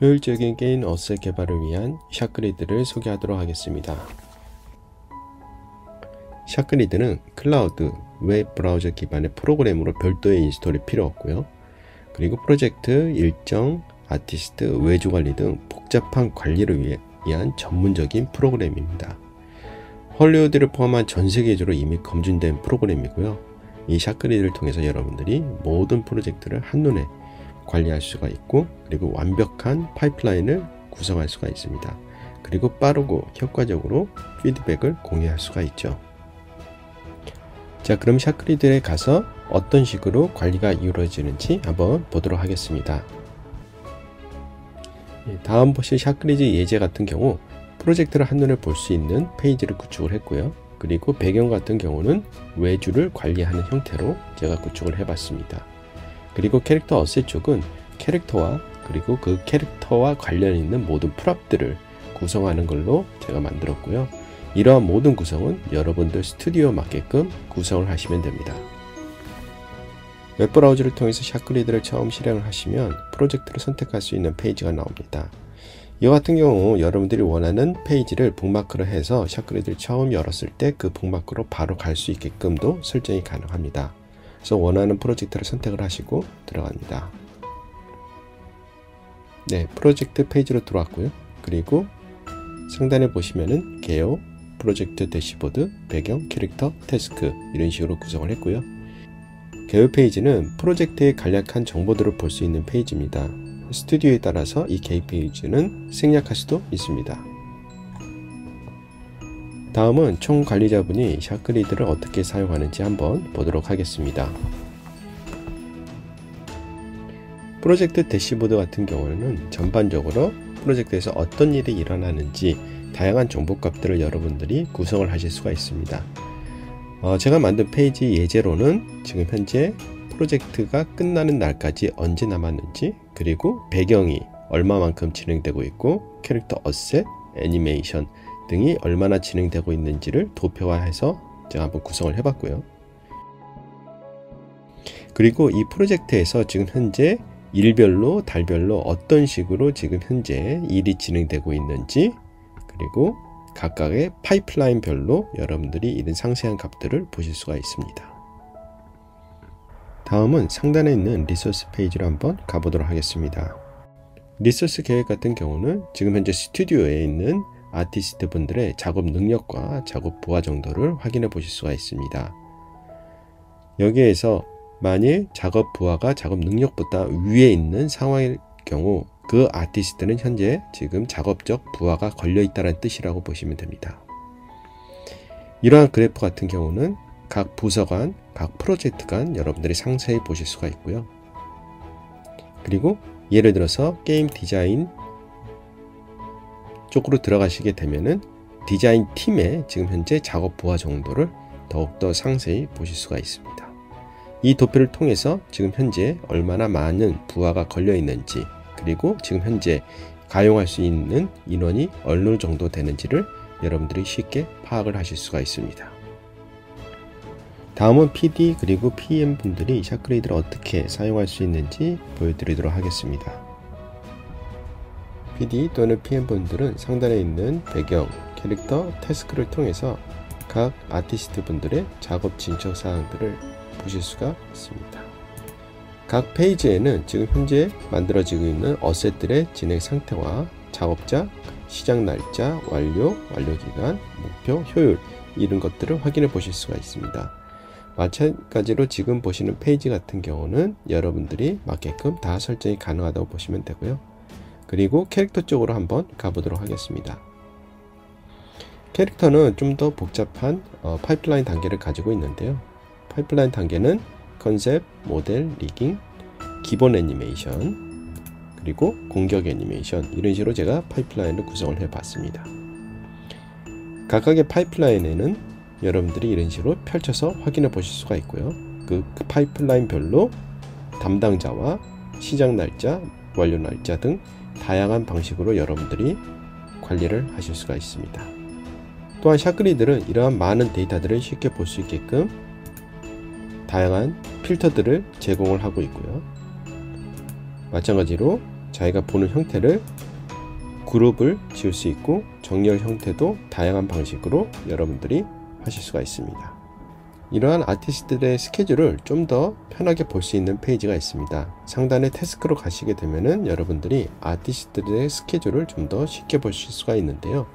효율적인 게임 어셋 개발을 위한 샤크리드를 소개하도록 하겠습니다. 샤크리드는 클라우드, 웹 브라우저 기반의 프로그램으로 별도의 인스톨이 필요 없고요. 그리고 프로젝트, 일정, 아티스트, 외주 관리 등 복잡한 관리를 위한 전문적인 프로그램입니다. 헐리우드를 포함한 전 세계적으로 이미 검증된 프로그램이고요. 이 샤크리드를 통해서 여러분들이 모든 프로젝트를 한눈에 관리할 수가 있고, 그리고 완벽한 파이프라인을 구성할 수가 있습니다. 그리고 빠르고 효과적으로 피드백을 공유할 수가 있죠. 자, 그럼 샤크리드에 가서 어떤 식으로 관리가 이루어지는지 한번 보도록 하겠습니다. 다음 보실 샤크리드 예제 같은 경우 프로젝트를 한눈에 볼 수 있는 페이지를 구축을 했고요. 그리고 배경 같은 경우는 외주를 관리하는 형태로 제가 구축을 해봤습니다. 그리고 캐릭터 어셋 쪽은 캐릭터와 그리고 그 캐릭터와 관련 있는 모든 프롭들을 구성하는 걸로 제가 만들었고요. 이러한 모든 구성은 여러분들 스튜디오에 맞게끔 구성을 하시면 됩니다. 웹브라우저를 통해서 샤크리드를 처음 실행을 하시면 프로젝트를 선택할 수 있는 페이지가 나옵니다. 이와 같은 경우 여러분들이 원하는 페이지를 북마크를 해서 샤크리드를 처음 열었을 때 그 북마크로 바로 갈 수 있게끔도 설정이 가능합니다. 그래서 원하는 프로젝트를 선택을 하시고 들어갑니다. 네, 프로젝트 페이지로 들어왔고요. 그리고 상단에 보시면은 개요, 프로젝트 대시보드, 배경, 캐릭터, 태스크 이런 식으로 구성을 했고요. 개요 페이지는 프로젝트의 간략한 정보들을 볼 수 있는 페이지입니다. 스튜디오에 따라서 이 개요 페이지는 생략할 수도 있습니다. 다음은 총 관리자분이 샤크리드를 어떻게 사용하는지 한번 보도록 하겠습니다. 프로젝트 대시보드 같은 경우는 전반적으로 프로젝트에서 어떤 일이 일어나는지 다양한 정보값들을 여러분들이 구성을 하실 수가 있습니다. 제가 만든 페이지 예제로는 지금 현재 프로젝트가 끝나는 날까지 언제 남았는지, 그리고 배경이 얼마만큼 진행되고 있고, 캐릭터 어셋, 애니메이션 등이 얼마나 진행되고 있는지를 도표화해서 제가 한번 구성을 해봤고요. 그리고 이 프로젝트에서 지금 현재 일별로, 달별로 어떤 식으로 지금 현재 일이 진행되고 있는지, 그리고 각각의 파이프라인별로 여러분들이 이런 상세한 값들을 보실 수가 있습니다. 다음은 상단에 있는 리소스 페이지로 한번 가보도록 하겠습니다. 리소스 계획 같은 경우는 지금 현재 스튜디오에 있는 아티스트 분들의 작업 능력과 작업 부하 정도를 확인해 보실 수가 있습니다. 여기에서 만일 작업 부하가 작업 능력보다 위에 있는 상황일 경우 그 아티스트는 현재 지금 작업적 부하가 걸려 있다는 뜻이라고 보시면 됩니다. 이러한 그래프 같은 경우는 각 부서 간, 각 프로젝트 간 여러분들이 상세히 보실 수가 있고요. 그리고 예를 들어서 게임 디자인 쪽으로 들어가시게 되면은 디자인 팀의 지금 현재 작업 부하 정도를 더욱더 상세히 보실 수가 있습니다. 이 도표를 통해서 지금 현재 얼마나 많은 부하가 걸려 있는지, 그리고 지금 현재 가용할 수 있는 인원이 어느 정도 되는지를 여러분들이 쉽게 파악을 하실 수가 있습니다. 다음은 PD 그리고 PM 분들이 샤크리드를 어떻게 사용할 수 있는지 보여드리도록 하겠습니다. PD 또는 PM 분들은 상단에 있는 배경, 캐릭터, 태스크를 통해서 각 아티스트 분들의 작업 진척 사항들을 보실 수가 있습니다. 각 페이지에는 지금 현재 만들어지고 있는 어셋들의 진행 상태와 작업자, 시작 날짜, 완료 기간, 목표, 효율 이런 것들을 확인해 보실 수가 있습니다. 마찬가지로 지금 보시는 페이지 같은 경우는 여러분들이 맞게끔 다 설정이 가능하다고 보시면 되고요. 그리고 캐릭터 쪽으로 한번 가보도록 하겠습니다. 캐릭터는 좀 더 복잡한 파이프라인 단계를 가지고 있는데요. 파이프라인 단계는 컨셉, 모델, 리깅, 기본 애니메이션, 그리고 공격 애니메이션 이런 식으로 제가 파이프라인을 구성을 해 봤습니다. 각각의 파이프라인에는 여러분들이 이런 식으로 펼쳐서 확인해 보실 수가 있고요. 그 파이프라인별로 담당자와 시작 날짜, 완료 날짜 등 다양한 방식으로 여러분들이 관리를 하실 수가 있습니다. 또한 샤크리드는 이러한 많은 데이터들을 쉽게 볼 수 있게끔 다양한 필터들을 제공을 하고 있고요. 마찬가지로 자기가 보는 형태를 그룹을 지을 수 있고 정렬 형태도 다양한 방식으로 여러분들이 하실 수가 있습니다. 이러한 아티스트들의 스케줄을 좀 더 편하게 볼 수 있는 페이지가 있습니다. 상단에 태스크로 가시게 되면은 여러분들이 아티스트들의 스케줄을 좀 더 쉽게 보실 수가 있는데요.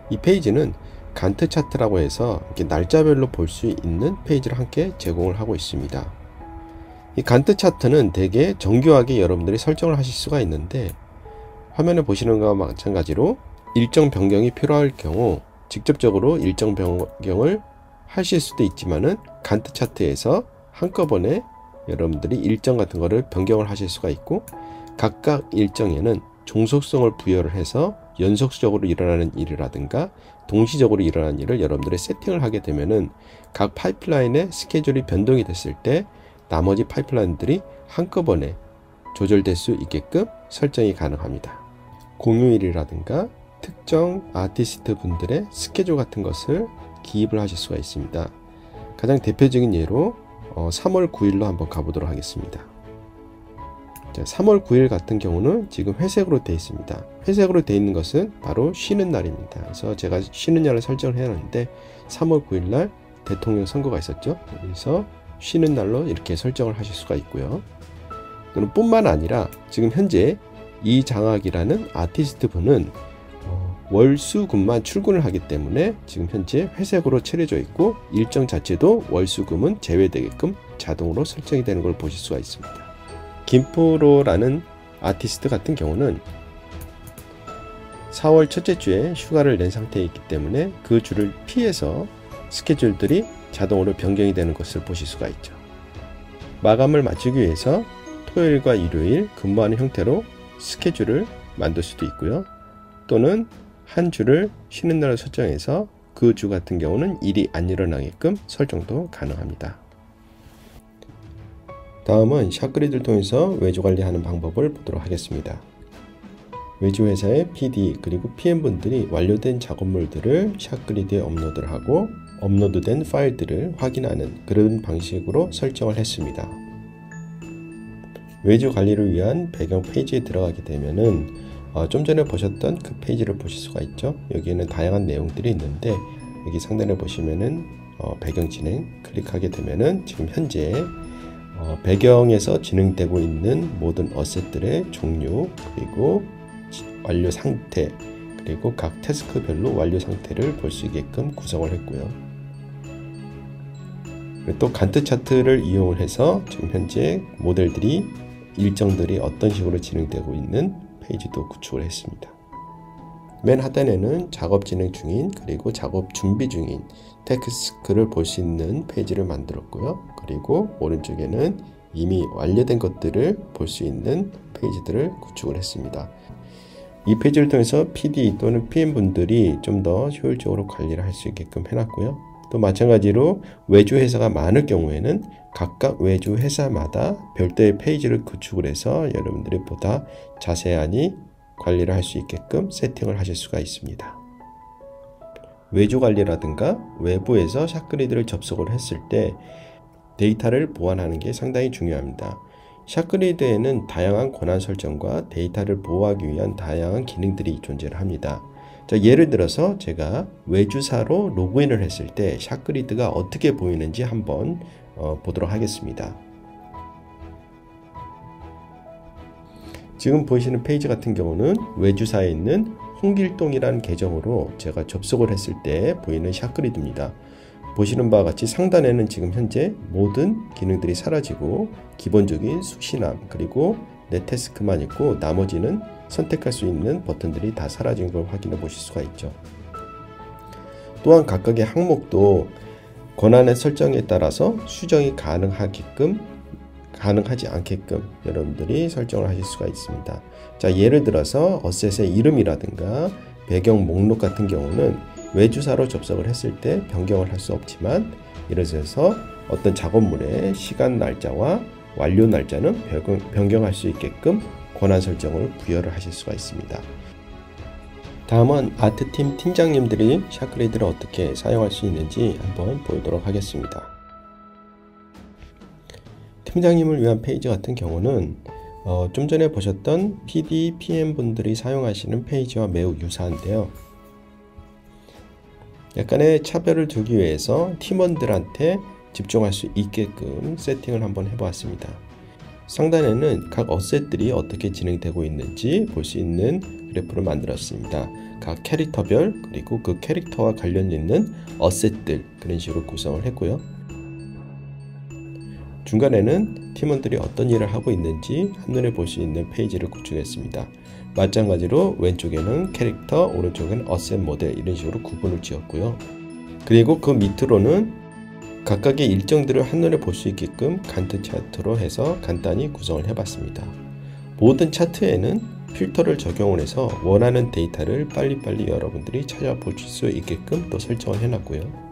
이 페이지는 간트 차트라고 해서 이렇게 날짜별로 볼 수 있는 페이지를 함께 제공을 하고 있습니다. 이 간트 차트는 되게 정교하게 여러분들이 설정을 하실 수가 있는데, 화면에 보시는 것과 마찬가지로 일정 변경이 필요할 경우 직접적으로 일정 변경을 하실 수도 있지만은 간트 차트에서 한꺼번에 여러분들이 일정 같은 거를 변경을 하실 수가 있고, 각각 일정에는 종속성을 부여를 해서 연속적으로 일어나는 일이라든가 동시적으로 일어나는 일을 여러분들이 세팅을 하게 되면은 각 파이프라인의 스케줄이 변동이 됐을 때 나머지 파이프라인들이 한꺼번에 조절될 수 있게끔 설정이 가능합니다. 공휴일이라든가 특정 아티스트 분들의 스케줄 같은 것을 기입을 하실 수가 있습니다. 가장 대표적인 예로 3월 9일로 한번 가보도록 하겠습니다. 자, 3월 9일 같은 경우는 지금 회색으로 되어 있습니다. 회색으로 되어 있는 것은 바로 쉬는 날입니다. 그래서 제가 쉬는 날을 설정을 해놨는데 3월 9일 날 대통령 선거가 있었죠. 그래서 쉬는 날로 이렇게 설정을 하실 수가 있고요. 뿐만 아니라 지금 현재 이장학이라는 아티스트 분은 월수금만 출근을 하기 때문에 지금 현재 회색으로 칠해져 있고, 일정 자체도 월수금은 제외되게끔 자동으로 설정이 되는 걸 보실 수가 있습니다. 김프로라는 아티스트 같은 경우는 4월 첫째 주에 휴가를 낸 상태에 있기 때문에 그 주를 피해서 스케줄들이 자동으로 변경이 되는 것을 보실 수가 있죠. 마감을 맞추기 위해서 토요일과 일요일 근무하는 형태로 스케줄을 만들 수도 있고요. 또는 한 주를 쉬는 날을 설정해서 그 주 같은 경우는 일이 안 일어나게끔 설정도 가능합니다. 다음은 샷그리드를 통해서 외주 관리하는 방법을 보도록 하겠습니다. 외주 회사의 PD 그리고 PM분들이 완료된 작업물들을 샷그리드에 업로드를 하고 업로드된 파일들을 확인하는 그런 방식으로 설정을 했습니다. 외주 관리를 위한 배경 페이지에 들어가게 되면은 좀 전에 보셨던 그 페이지를 보실 수가 있죠. 여기에는 다양한 내용들이 있는데, 여기 상단에 보시면은 배경 진행 클릭하게 되면은 지금 현재 배경에서 진행되고 있는 모든 어셋들의 종류, 그리고 완료 상태, 그리고 각 태스크별로 완료 상태를 볼 수 있게끔 구성을 했고요. 또 간트 차트를 이용을 해서 지금 현재 모델들이 일정들이 어떤 식으로 진행되고 있는 페이지도 구축을 했습니다. 맨 하단에는 작업 진행 중인 그리고 작업 준비 중인 태스크를 볼 수 있는 페이지를 만들었고요. 그리고 오른쪽에는 이미 완료된 것들을 볼 수 있는 페이지들을 구축을 했습니다. 이 페이지를 통해서 PD 또는 PM분들이 좀 더 효율적으로 관리를 할 수 있게끔 해놨고요. 또 마찬가지로 외주 회사가 많을 경우에는 각각 외주 회사마다 별도의 페이지를 구축을 해서 여러분들이 보다 자세하게 관리를 할 수 있게끔 세팅을 하실 수가 있습니다. 외주 관리라든가 외부에서 샷그리드를 접속을 했을 때 데이터를 보완하는 게 상당히 중요합니다. 샷그리드에는 다양한 권한 설정과 데이터를 보호하기 위한 다양한 기능들이 존재를 합니다. 자, 예를 들어서 제가 외주사로 로그인을 했을 때 샷그리드가 어떻게 보이는지 한번 보도록 하겠습니다. 지금 보시는 페이지 같은 경우는 외주사에 있는 홍길동이라는 계정으로 제가 접속을 했을 때 보이는 샷그리드입니다. 보시는 바와 같이 상단에는 지금 현재 모든 기능들이 사라지고 기본적인 수신함 그리고 내 태스크만 있고 나머지는 선택할 수 있는 버튼들이 다 사라진 걸 확인해 보실 수가 있죠. 또한 각각의 항목도 권한의 설정에 따라서 수정이 가능하지 않게끔 여러분들이 설정을 하실 수가 있습니다. 자, 예를 들어서 어셋의 이름이라든가 배경 목록 같은 경우는 외주사로 접속을 했을 때 변경을 할 수 없지만, 예를 들어서 어떤 작업물의 시간 날짜와 완료 날짜는 변경할 수 있게끔 권한 설정을 부여를 하실 수가 있습니다. 다음은 아트팀 팀장님들이 샷그리드를 어떻게 사용할 수 있는지 한번 보도록 하겠습니다. 팀장님을 위한 페이지 같은 경우는 좀 전에 보셨던 PD, PM 분들이 사용하시는 페이지와 매우 유사한데요. 약간의 차별을 두기 위해서 팀원들한테 집중할 수 있게끔 세팅을 한번 해보았습니다. 상단에는 각 어셋들이 어떻게 진행되고 있는지 볼 수 있는 그래프를 만들었습니다. 각 캐릭터별 그리고 그 캐릭터와 관련 있는 어셋들 그런 식으로 구성을 했고요. 중간에는 팀원들이 어떤 일을 하고 있는지 한눈에 볼 수 있는 페이지를 구축했습니다. 마찬가지로 왼쪽에는 캐릭터, 오른쪽에는 어셋 모델 이런 식으로 구분을 지었고요. 그리고 그 밑으로는 각각의 일정들을 한눈에 볼 수 있게끔 간트 차트로 해서 간단히 구성을 해봤습니다. 모든 차트에는 필터를 적용을 해서 원하는 데이터를 빨리빨리 여러분들이 찾아볼 수 있게끔 또 설정을 해놨고요.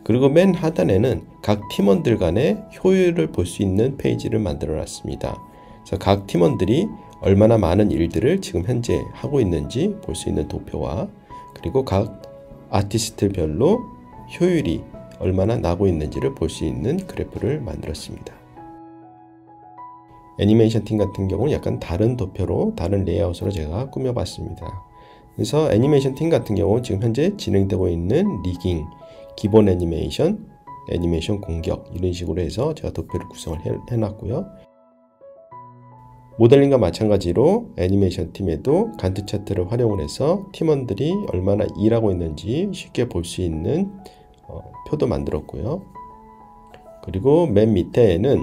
그리고 맨 하단에는 각 팀원들 간의 효율을 볼 수 있는 페이지를 만들어 놨습니다. 그래서 각 팀원들이 얼마나 많은 일들을 지금 현재 하고 있는지 볼 수 있는 도표와 그리고 각 아티스트별로 효율이 얼마나 나고 있는지를 볼 수 있는 그래프를 만들었습니다. 애니메이션 팀 같은 경우는 약간 다른 도표로 다른 레이아웃으로 제가 꾸며봤습니다. 그래서 애니메이션 팀 같은 경우는 지금 현재 진행되고 있는 리깅, 기본 애니메이션, 애니메이션 공격 이런 식으로 해서 제가 도표를 구성을 해놨고요. 모델링과 마찬가지로 애니메이션 팀에도 간트 차트를 활용을 해서 팀원들이 얼마나 일하고 있는지 쉽게 볼 수 있는 표도 만들었고요. 그리고 맨 밑에는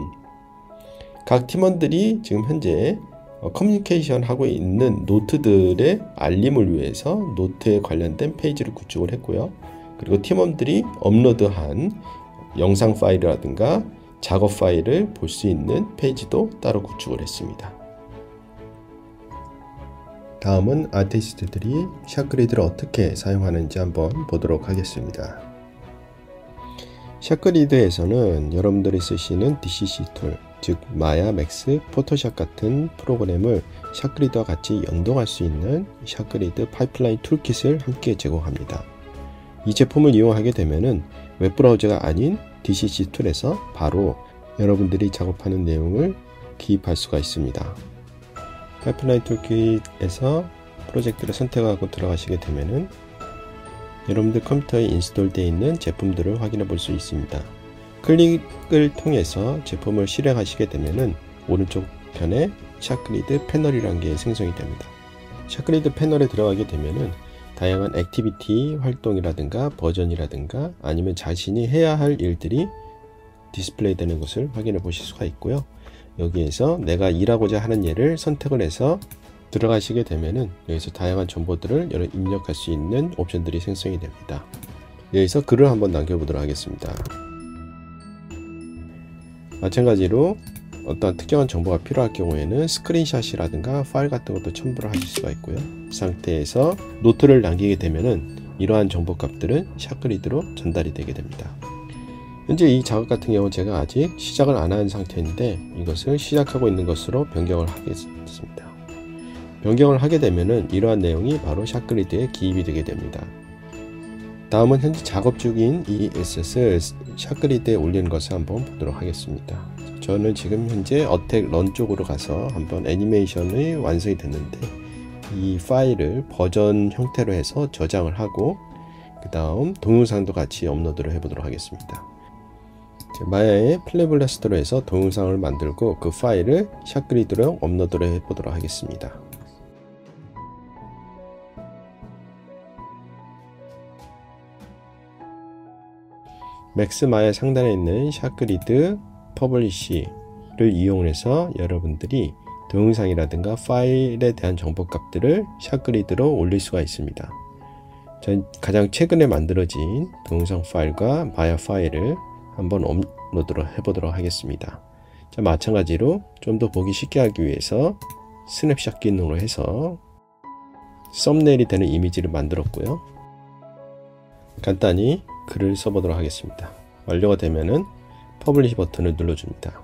각 팀원들이 지금 현재 커뮤니케이션 하고 있는 노트들의 알림을 위해서 노트에 관련된 페이지를 구축을 했고요. 그리고 팀원들이 업로드한 영상 파일이라든가 작업 파일을 볼 수 있는 페이지도 따로 구축을 했습니다. 다음은 아티스트들이 샷그리드를 어떻게 사용하는지 한번 보도록 하겠습니다. 샷그리드에서는 여러분들이 쓰시는 DCC 툴, 즉 마야, 맥스, 포토샵 같은 프로그램을 샷그리드와 같이 연동할 수 있는 샷그리드 파이프라인 툴킷을 함께 제공합니다. 이 제품을 이용하게 되면은 웹브라우저가 아닌 DCC 툴에서 바로 여러분들이 작업하는 내용을 기입할 수가 있습니다. 파이프라인 툴킷에서 프로젝트를 선택하고 들어가시게 되면은 여러분들 컴퓨터에 인스톨 되어 있는 제품들을 확인해 볼 수 있습니다. 클릭을 통해서 제품을 실행하시게 되면은 오른쪽 편에 샷그리드 패널이라는 게 생성이 됩니다. 샷그리드 패널에 들어가게 되면은 다양한 액티비티 활동이라든가 버전이라든가 아니면 자신이 해야 할 일들이 디스플레이 되는 것을 확인해 보실 수가 있고요. 여기에서 내가 일하고자 하는 예를 선택을 해서 들어가시게 되면은 여기서 다양한 정보들을 입력할 수 있는 옵션들이 생성이 됩니다. 여기서 글을 한번 남겨보도록 하겠습니다. 마찬가지로 어떤 특정한 정보가 필요할 경우에는 스크린샷이라든가 파일 같은 것도 첨부를 하실 수가 있고요. 이 상태에서 노트를 남기게 되면은 이러한 정보 값들은 샷그리드로 전달이 되게 됩니다. 현재 이 작업 같은 경우 제가 아직 시작을 안 한 상태인데 이것을 시작하고 있는 것으로 변경을 하겠습니다. 변경을 하게 되면은 이러한 내용이 바로 샷그리드에 기입이 되게 됩니다. 다음은 현재 작업 중인 이 에셋을 샷그리드에 올리는 것을 한번 보도록 하겠습니다. 저는 지금 현재 어택 런 쪽으로 가서 한번 애니메이션이 완성이 됐는데 이 파일을 버전 형태로 해서 저장을 하고 그 다음 동영상도 같이 업로드를 해보도록 하겠습니다. 마야의 플레이블라스터로 해서 동영상을 만들고 그 파일을 샷그리드로 업로드를 해보도록 하겠습니다. 맥스 마야 상단에 있는 샷그리드 퍼블리시를 이용해서 여러분들이 동영상이라든가 파일에 대한 정보 값들을 샷그리드로 올릴 수가 있습니다. 전 가장 최근에 만들어진 동영상 파일과 마야 파일을 한번 업로드를 해보도록 하겠습니다. 자, 마찬가지로 좀 더 보기 쉽게 하기 위해서 스냅샷 기능으로 해서 썸네일이 되는 이미지를 만들었고요. 간단히 글을 써보도록 하겠습니다. 완료가 되면은 퍼블리시 버튼을 눌러줍니다.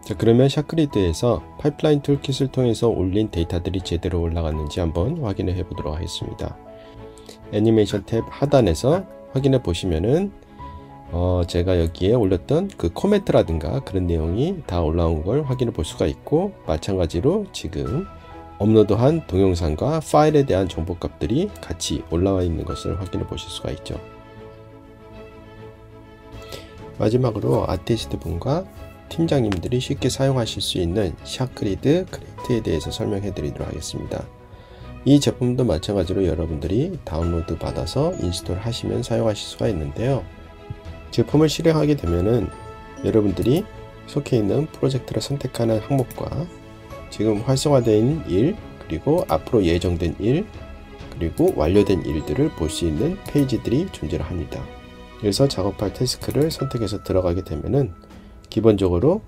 자, 그러면 샷그리드에서 파이프라인 툴킷을 통해서 올린 데이터들이 제대로 올라갔는지 한번 확인해 보도록 하겠습니다. 애니메이션 탭 하단에서 확인해 보시면은 제가 여기에 올렸던 그 코멘트라든가 그런 내용이 다 올라온 걸 확인해 볼 수가 있고, 마찬가지로 지금 업로드한 동영상과 파일에 대한 정보값들이 같이 올라와 있는 것을 확인해 보실 수가 있죠. 마지막으로 아티스트 분과 팀장님들이 쉽게 사용하실 수 있는 샤크리드 크리에이트에 대해서 설명해 드리도록 하겠습니다. 이 제품도 마찬가지로 여러분들이 다운로드 받아서 인스톨 하시면 사용하실 수가 있는데요. 제품을 실행하게 되면은 여러분들이 속해 있는 프로젝트를 선택하는 항목과 지금 활성화된 일, 그리고 앞으로 예정된 일, 그리고 완료된 일들을 볼 수 있는 페이지들이 존재를 합니다. 그래서 작업할 태스크를 선택해서 들어가게 되면은 기본적으로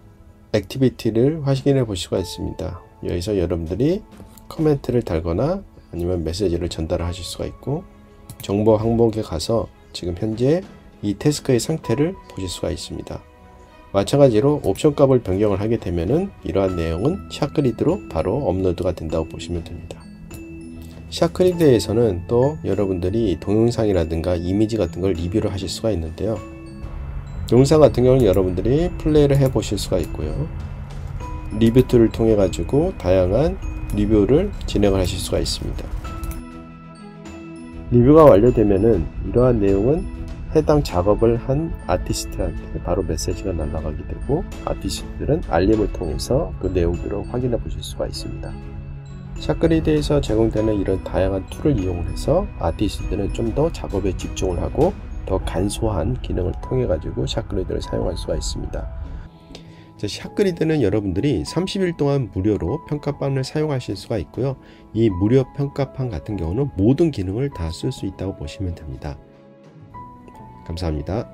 액티비티를 확인해 볼 수가 있습니다. 여기서 여러분들이 코멘트를 달거나 아니면 메시지를 전달하실 수가 있고, 정보 항목에 가서 지금 현재 이 태스크의 상태를 보실 수가 있습니다. 마찬가지로 옵션 값을 변경을 하게 되면은 이러한 내용은 샤크리드로 바로 업로드가 된다고 보시면 됩니다. 샤크리드에서는 또 여러분들이 동영상이라든가 이미지 같은 걸 리뷰를 하실 수가 있는데요. 동영상 같은 경우는 여러분들이 플레이를 해 보실 수가 있고요. 리뷰 툴을 통해 가지고 다양한 리뷰를 진행을 하실 수가 있습니다. 리뷰가 완료되면은 이러한 내용은 해당 작업을 한 아티스트한테 바로 메시지가 날아가게 되고, 아티스트들은 알림을 통해서 그 내용들을 확인해 보실 수가 있습니다. 샤크리드에서 제공되는 이런 다양한 툴을 이용해서 아티스트들은 좀 더 작업에 집중을 하고 더 간소한 기능을 통해 가지고 샤크리드를 사용할 수가 있습니다. 샤크리드는 여러분들이 30일 동안 무료로 평가판을 사용하실 수가 있고요. 이 무료 평가판 같은 경우는 모든 기능을 다 쓸 수 있다고 보시면 됩니다. 감사합니다.